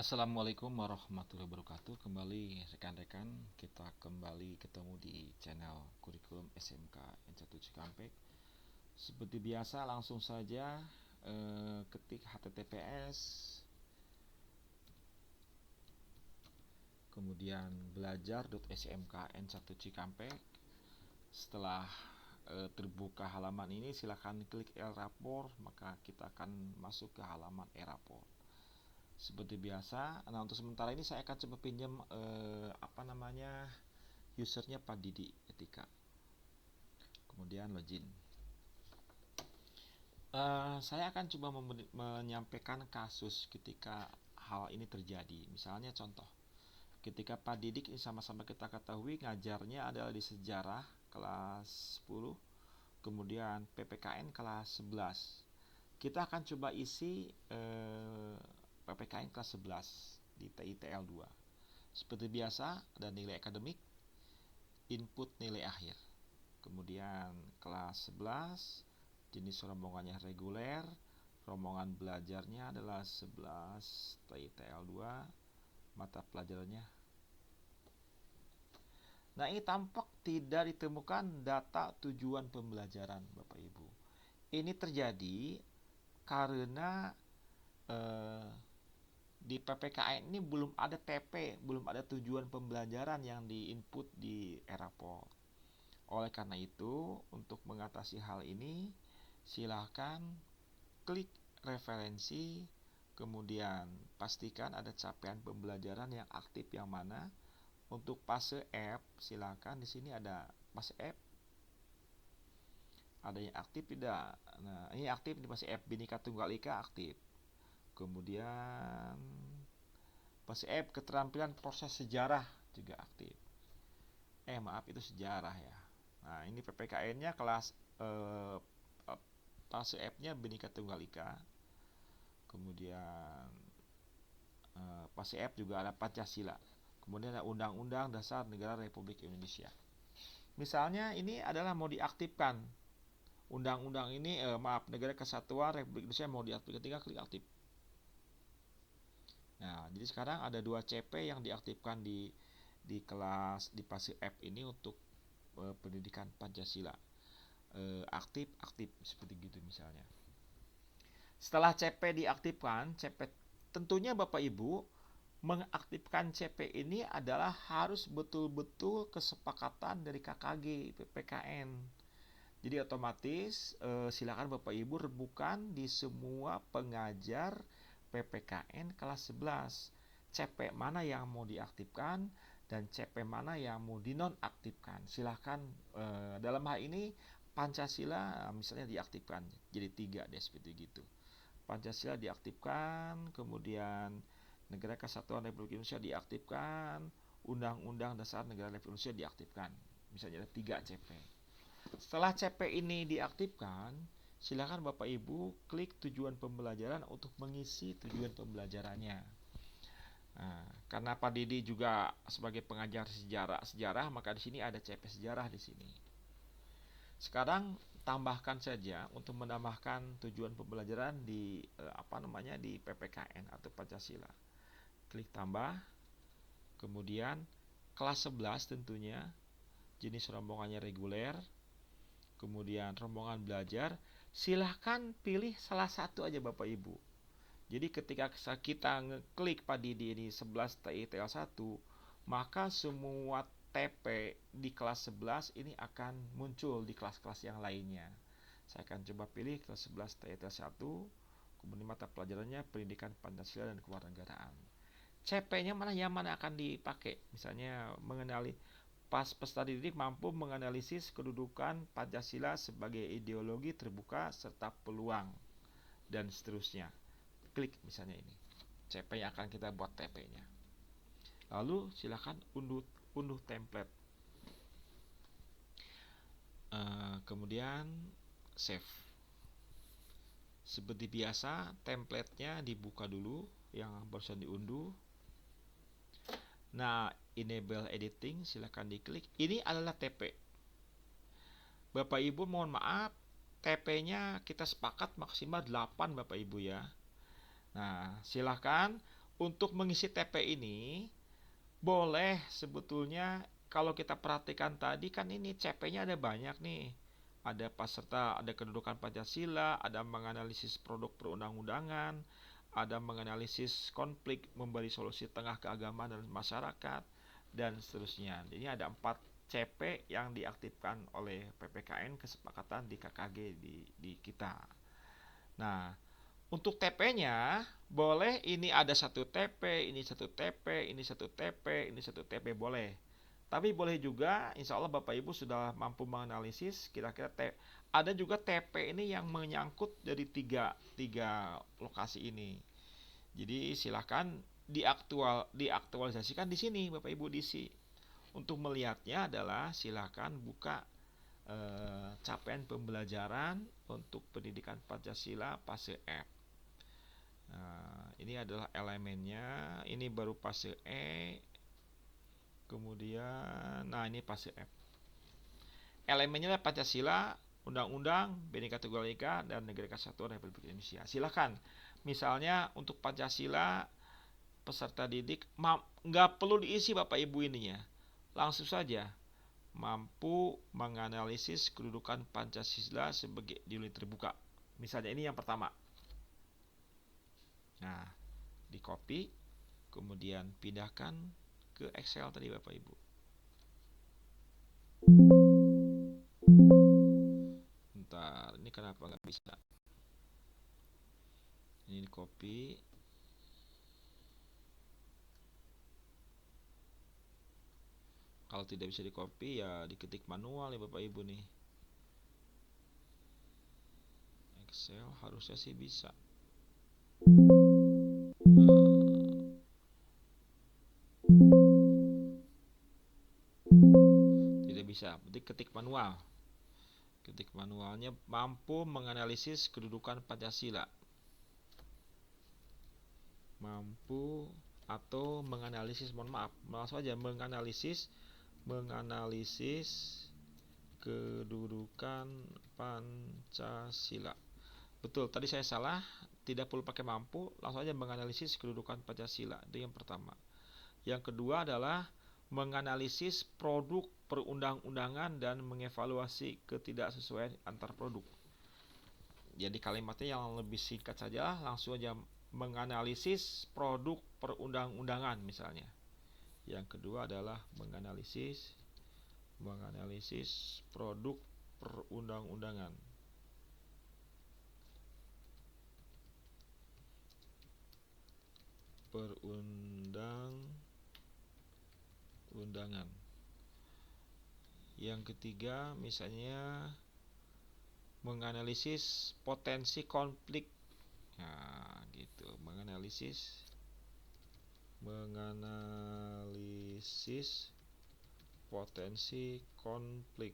Assalamualaikum warahmatullahi wabarakatuh. Kembali rekan-rekan, kita kembali ketemu di channel kurikulum SMK N1 Cikampek. Seperti biasa, langsung saja ketik https kemudian belajar.smkn1 Cikampek. Setelah terbuka halaman ini, silakan klik e-rapor, maka kita akan masuk ke halaman e-rapor. Seperti biasa, nah untuk sementara ini saya akan coba pinjam usernya Pak Didi Etika. Kemudian login. Saya akan coba menyampaikan kasus ketika hal ini terjadi. Misalnya contoh, ketika Pak Didik ini sama-sama kita ketahui ngajarnya adalah di sejarah kelas 10, kemudian PPKN kelas 11. Kita akan coba isi PPKN kelas 11 di TITL 2. Seperti biasa, ada nilai akademik, input nilai akhir. Kemudian kelas 11, jenis rombongannya reguler, rombongan belajarnya adalah 11 TITL 2, mata pelajarannya. Nah, ini tampak tidak ditemukan data tujuan pembelajaran Bapak Ibu. Ini terjadi karena di PPKN ini belum ada TP, belum ada tujuan pembelajaran yang diinput di e-rapor. Oleh karena itu, untuk mengatasi hal ini, silakan klik referensi, kemudian pastikan ada capaian pembelajaran yang aktif yang mana. Untuk fase F, silakan di sini ada fase F, ada yang aktif tidak. Nah, ini aktif di fase F, Bhinneka Tunggal Ika aktif. Kemudian fase F, keterampilan proses sejarah juga aktif. Maaf, itu sejarah ya. Nah, ini PPKN-nya kelas fase F-nya Bhinneka Tunggal Ika. Kemudian fase F juga ada Pancasila. Kemudian ada Undang-Undang Dasar Negara Republik Indonesia. Misalnya ini adalah mau diaktifkan. Undang-undang ini Negara Kesatuan Republik Indonesia mau diaktifkan, tinggal klik aktif. Nah, jadi sekarang ada 2 CP yang diaktifkan di kelas di fase F ini untuk pendidikan Pancasila. Aktif seperti gitu misalnya. Setelah CP diaktifkan, tentunya Bapak Ibu mengaktifkan CP ini adalah harus betul-betul kesepakatan dari KKG PPKN. Jadi otomatis silakan Bapak Ibu rebukan di semua pengajar PPKN kelas 11. CP mana yang mau diaktifkan dan CP mana yang mau dinonaktifkan. Silakan dalam hal ini Pancasila misalnya diaktifkan jadi 3 deh seperti gitu. Pancasila diaktifkan, kemudian Negara Kesatuan Republik Indonesia diaktifkan, Undang-Undang Dasar Negara Republik Indonesia diaktifkan. Misalnya ada 3 CP. Setelah CP ini diaktifkan, silakan Bapak Ibu klik tujuan pembelajaran untuk mengisi tujuan pembelajarannya. Nah, karena Pak Didi juga sebagai pengajar sejarah, maka di sini ada CP sejarah di sini. Sekarang tambahkan saja untuk menambahkan tujuan pembelajaran di di PPKN atau Pancasila. Klik tambah. Kemudian kelas 11 tentunya jenis rombongannya reguler. Kemudian rombongan belajar, silahkan pilih salah satu aja Bapak Ibu. Jadi ketika kita ngeklik Pak Didi ini 11 TITL 1, maka semua TP di kelas 11 ini akan muncul di kelas-kelas yang lainnya. Saya akan coba pilih kelas 11 TITL 1, kemudian mata pelajarannya pendidikan Pancasila dan kewarganegaraan. CP-nya mana akan dipakai? Misalnya mengenali peserta didik mampu menganalisis kedudukan Pancasila sebagai ideologi terbuka serta peluang dan seterusnya. Klik misalnya ini. CP yang akan kita buat TP-nya. Lalu silakan unduh template. Kemudian save. Seperti biasa, template-nya dibuka dulu yang barusan diunduh. Nah, enable editing silakan diklik. Ini adalah TP. Bapak Ibu mohon maaf, TP-nya kita sepakat maksimal 8 Bapak Ibu ya. Nah, silakan untuk mengisi TP ini boleh sebetulnya. Kalau kita perhatikan tadi kan ini CP-nya ada banyak nih. Ada peserta, ada kedudukan Pancasila, ada menganalisis produk perundang-undangan, ada menganalisis konflik, memberi solusi tengah keagamaan dan masyarakat, dan seterusnya. Jadi ada 4 CP yang diaktifkan oleh PPKN kesepakatan di KKG di kita. Nah, untuk TP-nya boleh ini ada 1 TP, ini 1 TP, ini 1 TP, ini 1 TP boleh. Tapi boleh juga, insya Allah Bapak Ibu sudah mampu menganalisis kira-kira ada juga TP ini yang menyangkut dari tiga lokasi ini. Jadi silahkan diaktualisasikan di sini Bapak Ibu diisi. Untuk melihatnya adalah silahkan buka capaian pembelajaran untuk pendidikan Pancasila fase F. Nah, ini adalah elemennya. Ini baru fase E. Kemudian, nah ini fase F. Elemennya adalah Pancasila, Undang-Undang, Bhinneka Tunggal Ika, dan Negara Kesatuan Republik Indonesia. Silakan. Misalnya untuk Pancasila, peserta didik nggak perlu diisi Bapak Ibu ininya. Langsung saja mampu menganalisis kedudukan Pancasila sebagai di unit terbuka. Misalnya ini yang pertama. Nah, di copy, kemudian pindahkan ke Excel tadi Bapak Ibu. Bentar, ini kenapa nggak bisa? Ini di copy. Kalau tidak bisa di copy ya diketik manual ya Bapak Ibu nih. Excel harusnya sih bisa. Tidak bisa, berarti ketik manual. Ketik manualnya mampu menganalisis kedudukan Pancasila. Mampu atau menganalisis, mohon maaf, langsung aja menganalisis kedudukan Pancasila. Betul, tadi saya salah, tidak perlu pakai mampu, langsung aja menganalisis kedudukan Pancasila. Itu yang pertama. Yang kedua adalah menganalisis produk perundang-undangan dan mengevaluasi ketidaksesuaian antar produk. Jadi kalimatnya yang lebih singkat saja, langsung aja menganalisis produk perundang-undangan misalnya. Yang kedua adalah menganalisis produk perundang-undangan. Perundang-undangan. Yang ketiga misalnya menganalisis potensi konflik. Nah, gitu. Menganalisis potensi konflik.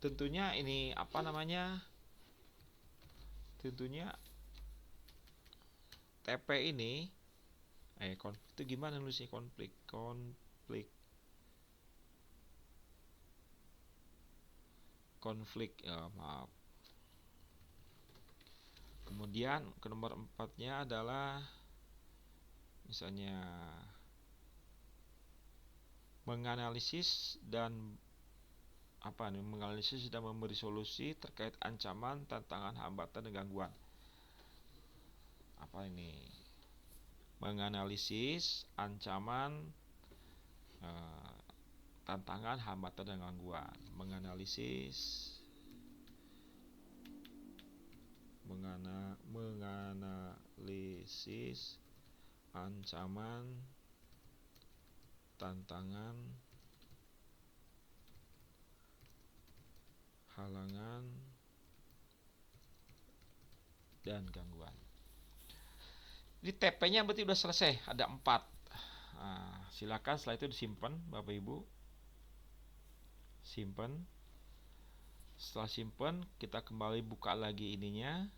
Tentunya ini apa namanya? Tentunya TP ini konflik itu gimana nulisnya konflik ya maaf. Kemudian ke nomor 4-nya adalah misalnya menganalisis dan memberi solusi terkait ancaman, tantangan, hambatan, dan gangguan. Apa ini? Menganalisis ancaman, tantangan, hambatan, dan gangguan. Menganalisis ancaman, tantangan, halangan, dan gangguan. Jadi TP-nya berarti udah selesai, ada 4. Nah, silakan setelah itu disimpan Bapak Ibu. Simpan. Setelah simpan, kita kembali buka lagi ininya,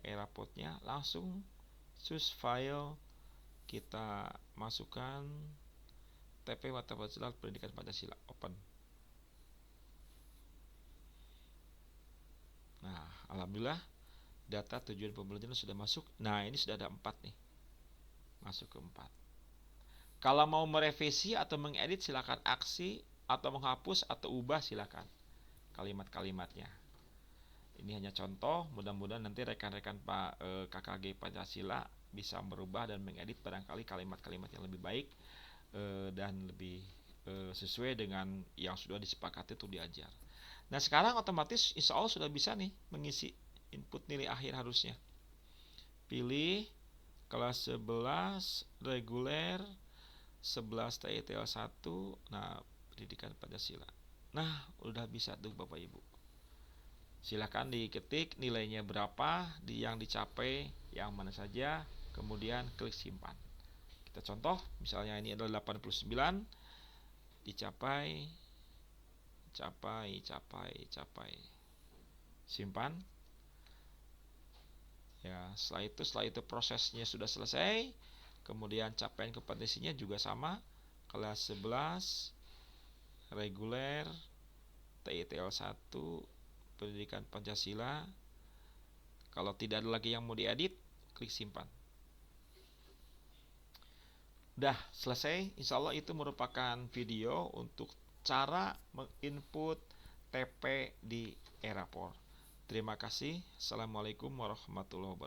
Eraport-nya, langsung choose file, kita masukkan TP Mata Pancasila Pendidikan Pancasila, open. Nah, alhamdulillah data tujuan pembelajaran sudah masuk. Nah, ini sudah ada 4 nih. masuk ke 4. Kalau mau merevisi atau mengedit silakan aksi, atau menghapus atau ubah silakan kalimat-kalimatnya. Ini hanya contoh, mudah-mudahan nanti rekan-rekan KKG Pancasila bisa merubah dan mengedit barangkali kalimat-kalimat yang lebih baik dan lebih sesuai dengan yang sudah disepakati untuk diajar. Nah sekarang otomatis insya Allah sudah bisa nih mengisi input nilai akhir harusnya. Pilih kelas 11 reguler 11 TITL 1. Nah pendidikan Pancasila. Nah udah bisa tuh Bapak Ibu. Silakan diketik nilainya berapa yang dicapai yang mana saja, kemudian klik simpan. Kita contoh misalnya ini adalah 89, dicapai, capai, simpan. Ya, setelah itu prosesnya sudah selesai. Kemudian capaian kompetensinya juga sama, kelas 11 reguler TITL 1 pendidikan Pancasila. Kalau tidak ada lagi yang mau diedit, klik simpan. Udah selesai. Insya Allah itu merupakan video untuk cara menginput TP di Erapor. Terima kasih. Assalamualaikum warahmatullahi wabarakatuh.